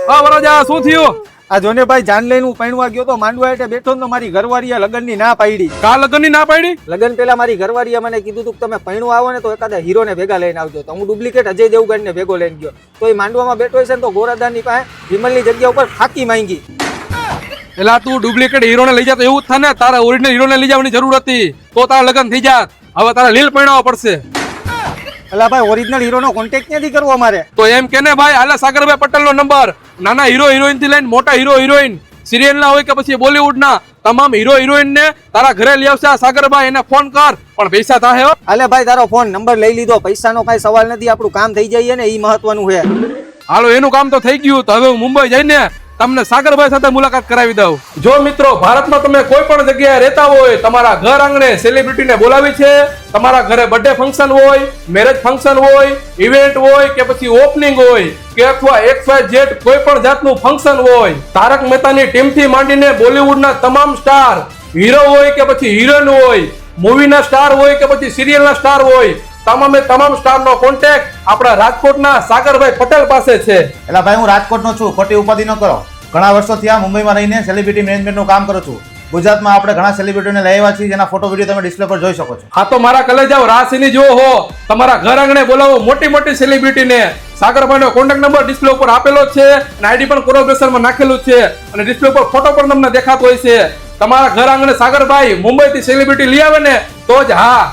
હા વરરાજા શું થયું? આ જોને ભાઈ જાન લઈને હું પૈણવા ગયો તો માંડવા એટલે બેઠો ને તો મારી ઘરવાળીએ લગ્નની ના પાડી. કા લગ્નની ના પાડી? લગ્ન પેલા મારી ઘરવાળીએ મને કીધું તું કે તમે પૈણવા આવો ને તો એકાદા હીરોને ભેગા લઈને આવજો. તો હું ડુપ્લિકેટ અજય દેવગણને ભેગો લઈને ગયો. તો એ માંડવામાં બેઠો છે ને તો ગોરાદાની પાસે વિમલની જગ્યા ઉપર ફાકી માંગી. એલા તું ડુપ્લિકેટ હીરોને લઈ જાતો એવું જ થાય ને, તારા ઓરિજિનલ હીરોને લઈ જવાની જરૂર હતી તો તારા લગ્ન થઈ જાત. હવે તારા લીલ પૈણાવવા પડશે. એટલે ભાઈ ઓરિજિનલ હીરોનો કોન્ટેક્ટ ક્યાંથી કરવો મારે? તો એમ કે ને ભાઈ, આલા સાગરભાઈ પટેલનો નંબર. નાના હીરો હિરોઈન થી લઈને મોટા હીરો હિરોઈન, સિરિયલ ના હોય કે પછી બોલીવુડ ના તમામ હીરો હિરોઈન ને તારા ઘરે લઈ આવશે આ સાગરભાઈ. એને ફોન કર, પણ પૈસા થાય હો. અલે ભાઈ તારો ફોન નંબર લઈ લીધો, પૈસાનો કઈ સવાલ નથી, આપણું કામ થઈ જાય ને એ મહત્વનું છે. હાલો એનું કામ તો થઈ ગયું, તો હવે હું મુંબઈ જઈને તમને સાગરભાઈ સાથે મુલાકાત કરાવી દઉં. જો મિત્રો ભારતમાં તમે કોઈ પણ જગ્યાએ રહેતા હોય, તમારા ઘર આંગણે સેલિબ્રિટીને બોલાવી છે, તમારા ઘરે બર્થડે ફંક્શન હોય, મેરેજ ફંક્શન હોય, ઇવેન્ટ હોય કે પછી ઓપનિંગ હોય કે અથવા XYZ કોઈ પણ જાતનું ફંક્શન હોય, તારક મહેતાની ટીમથી માંડીને બોલિવૂડના તમામ સ્ટાર, હીરો હોય કે પછી હિરોઈન હોય, મૂવીના સ્ટાર હોય કે પછી સિરિયલના સ્ટાર હોય, તમામે તમામ સ્ટારનો કોન્ટેક્ટ આપણા રાજકોટના સાગરભાઈ પટેલ પાસે છે. એટલે ભાઈ હું રાજકોટનો છું, ખોટી ઉપાધિ ન કરો. ઘણા વર્ષોથી આ મુંબઈમાં રહીને સેલિબ્રિટી મેનેજમેન્ટનું કામ કરું છું. ગુજરાતમાં આપણે ઘણા સેલિબ્રિટીને લઈ આવ્યા છીએ, જેના ફોટો વિડીયો તમે ડિસ્પ્લે પર જોઈ શકો છો. હા તો મારા કલેજાઓ રાસીની જો હો, તમારા ઘર આંગણે બોલાવો મોટી મોટી સેલિબ્રિટીને. સાગરભાઈનો કોન્ટેક્ટ નંબર ડિસ્પ્લે ઉપર આપેલો છે અને આઈડી પણ કોરોબ્રેશનમાં નાખેલું છે અને ડિસ્પ્લે ઉપર ફોટો પણ તમને દેખાતો હોય છે. તમારા ઘર આંગણે સાગરભાઈ મુંબઈથી સેલિબ્રિટી લઈ આવે ને તો જ હા